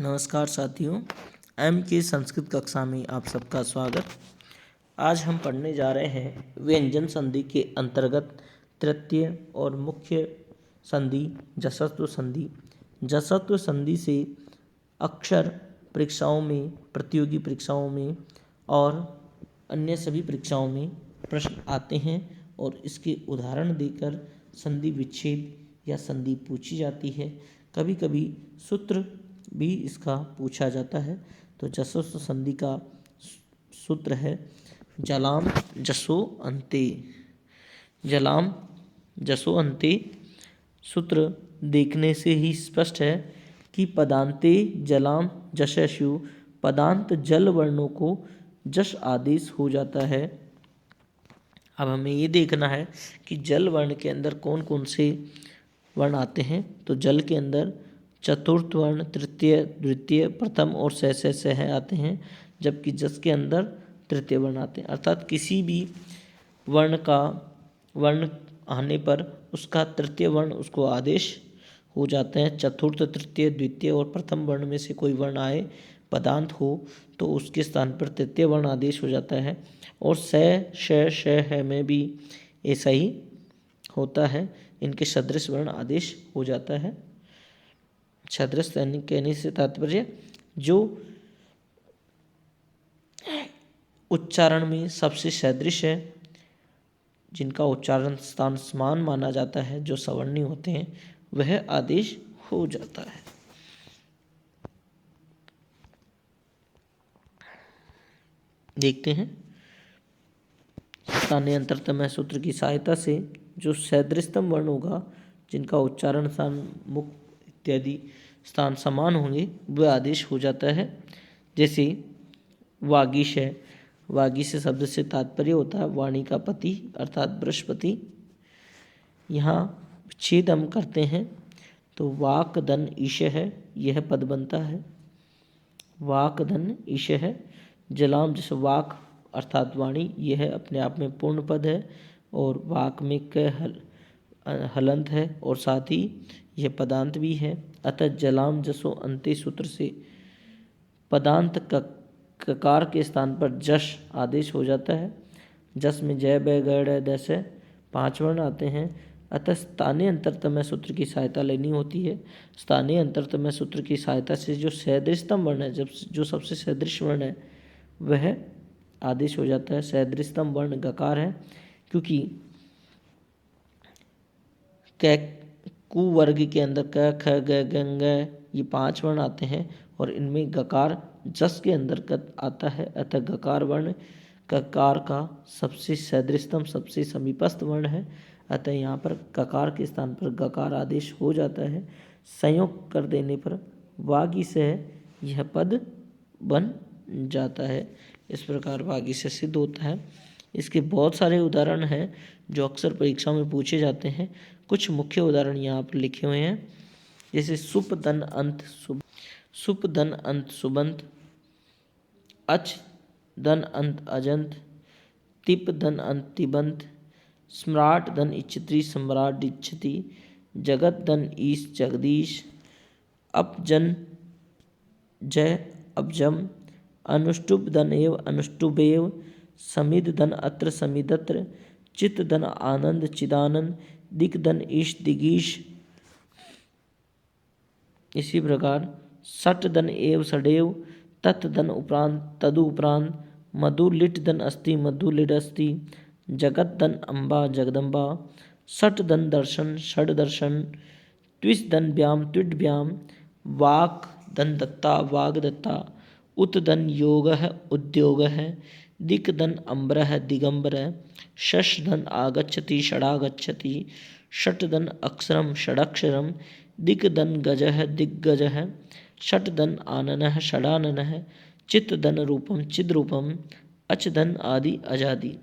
नमस्कार साथियों, एम के संस्कृत कक्षा में आप सबका स्वागत। आज हम पढ़ने जा रहे हैं व्यंजन संधि के अंतर्गत तृतीय और मुख्य संधि जसत्व संधि। जसत्व संधि से अक्सर परीक्षाओं में, प्रतियोगी परीक्षाओं में और अन्य सभी परीक्षाओं में प्रश्न आते हैं और इसके उदाहरण देकर संधि विच्छेद या संधि पूछी जाती है। कभी कभी सूत्र भी इसका पूछा जाता है। तो जसत्व संधि का सूत्र है जलाम जसो अन्ते। जलाम जसो अन्ते सूत्र देखने से ही स्पष्ट है कि पदांते जलाम जशस्यु, पदांत जल वर्णों को जश आदेश हो जाता है। अब हमें ये देखना है कि जल वर्ण के अंदर कौन कौन से वर्ण आते हैं। तो जल के अंदर चतुर्थ वर्ण, तृतीय, द्वितीय, प्रथम और सह आते हैं, जबकि जस के अंदर तृतीय वर्ण आते हैं। अर्थात किसी भी वर्ण आने पर उसका तृतीय वर्ण उसको आदेश हो जाते हैं। चतुर्थ, तृतीय, द्वितीय और प्रथम वर्ण में से कोई वर्ण आए, पदांत हो, तो उसके स्थान पर तृतीय वर्ण आदेश हो जाता है। और श में भी ऐसा ही होता है, इनके सदृश वर्ण आदेश हो जाता है। सदृश कहने से तात्पर्य जो उच्चारण में सबसे सदृश है, जिनका उच्चारण स्थान समान माना जाता है, जो सवर्णी होते हैं, वह आदेश हो जाता है। देखते हैं स्थानीय अंतरतम सूत्र की सहायता से जो सदृशतम वर्ण होगा, जिनका उच्चारण स्थान, मुख इत्यादि स्थान समान होंगे, वह आदेश हो जाता है। जैसे वागीश है, वागीश शब्द से तात्पर्य होता है वाणी का पति अर्थात बृहस्पति। यहाँ छेद हम करते हैं तो वाक धन ईश है, यह पद बनता है। वाक धन ईश है। जलाम जैसे वाक अर्थात वाणी, यह अपने आप में पूर्ण पद है और वाक में क हलंत है और साथ ही यह पदांत भी है। अतः जलाम जसो अन्ते सूत्र से पदांत ककार के स्थान पर जश आदेश हो जाता है। जस में जय बै गड़ दस 5 वर्ण आते हैं। अतः स्थानीय अंतरतम सूत्र की सहायता लेनी होती है। स्थानीय अंतरतम सूत्र की सहायता से जो सदृशतम वर्ण है, जो सबसे सदृश वर्ण है, वह आदेश हो जाता है। सदृशतम वर्ण गकार है, क्योंकि कु वर्ग के अंदर क ख ग ग ये 5 वर्ण आते हैं और इनमें गकार जस के अंतर्गत आता है। अतः गकार वर्ण ककार का सबसे सदृशतम, सबसे समीपस्थ वर्ण है। अतः यहाँ पर ककार के स्थान पर गकार आदेश हो जाता है। संयोग कर देने पर वागी से यह पद बन जाता है। इस प्रकार वागी से सिद्ध होता है। इसके बहुत सारे उदाहरण हैं जो अक्सर परीक्षा में पूछे जाते हैं। कुछ मुख्य उदाहरण यहाँ पर लिखे हुए हैं, जैसे सुप धन अंत सुबंत, अच धन अंत अजंत, तिप धन अंत तिबंत, सम्राट धन इच्छति सम्राट इच्छति, जगत धन ईश जगदीश, अपजन जय अबजम, अनुष्टुप धन एव अनुष्टुबेव, समिद धन अत्र समिदत्र, चित धन आनंद चिदानंद, दिक धन ईश दिगीश। इसी प्रकार सट धन एव सडेव, तत् धन उपरांत तदु उपरांत, मधु लिट धन अस्ति मधु लिट अस्ति, जगत धन अम्बा जगदम्बा, सट धन दर्शन षड दर्शन, त्विस धन व्याम त्विड व्याम, वाक धन दत्ता वाग दत्ता, उत धन योग उद्योग है, दिक धन अम्बर दिगंबर, शश धन आगच्छति षडागच्छति, षट धन अक्षरम षडक्षरम, दिक धन गज दिग्गज, षट धन आनन षडानन, चित धन रूपम चिद रूपम, अच धन आदि अजादि।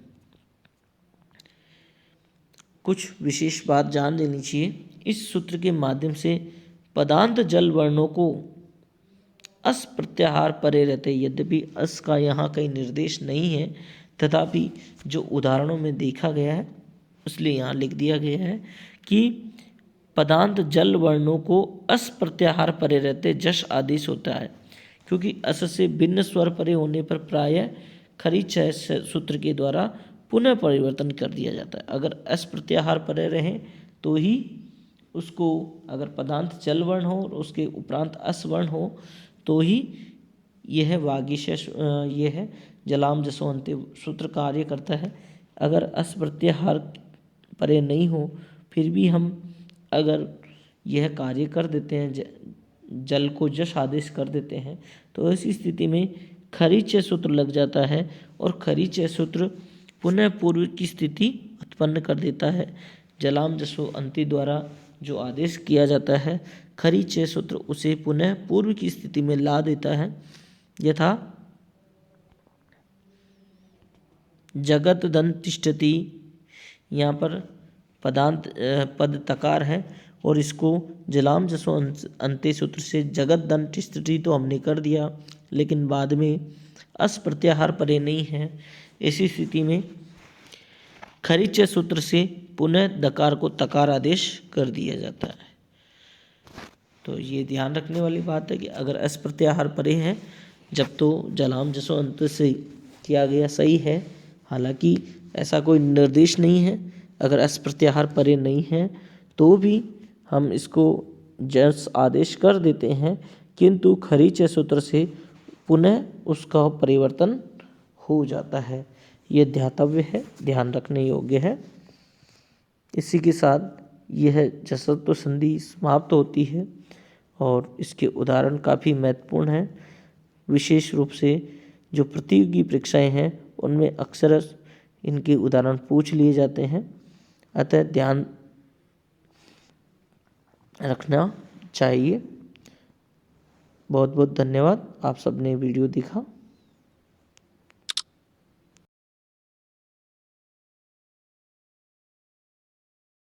कुछ विशेष बात जान लेनी चाहिए। इस सूत्र के माध्यम से पदांत जल वर्णों को अस प्रत्याहार परे रहते, यद्यपि अस का यहाँ कहीं निर्देश नहीं है, तथापि जो उदाहरणों में देखा गया है इसलिए यहाँ लिख दिया गया है कि पदांत जल वर्णों को अस प्रत्याहार परे रहते जश आदेश होता है, क्योंकि अस से भिन्न स्वर परे होने पर प्रायः खरी छह सूत्र के द्वारा पुनः परिवर्तन कर दिया जाता है। अगर अस प्रत्याहार परे रहें तो ही उसको, अगर पदांत जल वर्ण हो और उसके उपरांत अस वर्ण हो तो ही यह वागीश यह जलाम जसोअंते सूत्र कार्य करता है। अगर अस प्रत्याहार परे नहीं हो फिर भी हम अगर यह कार्य कर देते हैं, जल को जश आदेश कर देते हैं, तो ऐसी स्थिति में खरीचय सूत्र लग जाता है और खरीचय सूत्र पुनः पूर्व की स्थिति उत्पन्न कर देता है। जलाम जसो अंति द्वारा जो आदेश किया जाता है खरीचय सूत्र उसे पुनः पूर्व की स्थिति में ला देता है। यथा जगत दंत तिष्ठति, यहाँ पर पदांत पद तकार है और इसको जलाम जसो अंत्य सूत्र से जगत दंत तिष्ठति तो हमने कर दिया, लेकिन बाद में अस प्रत्याहार परे नहीं है। ऐसी स्थिति में खरीचय सूत्र से पुनः दकार को तकार आदेश कर दिया जाता है। तो ये ध्यान रखने वाली बात है कि अगर अस प्रत्याहार परे है जब तो जलाम जसो अंत से किया गया सही है, हालांकि ऐसा कोई निर्देश नहीं है। अगर अस प्रत्याहार परे नहीं है तो भी हम इसको जस आदेश कर देते हैं, किंतु खरीचय सूत्र से पुनः उसका परिवर्तन हो जाता है। ये ध्यातव्य है, ध्यान रखने योग्य है। इसी के साथ यह जसत्व संधि समाप्त होती है और इसके उदाहरण काफ़ी महत्वपूर्ण हैं। विशेष रूप से जो प्रतियोगी परीक्षाएं हैं उनमें अक्सर इनके उदाहरण पूछ लिए जाते हैं, अतः ध्यान रखना चाहिए। बहुत बहुत धन्यवाद, आप सबने वीडियो देखा।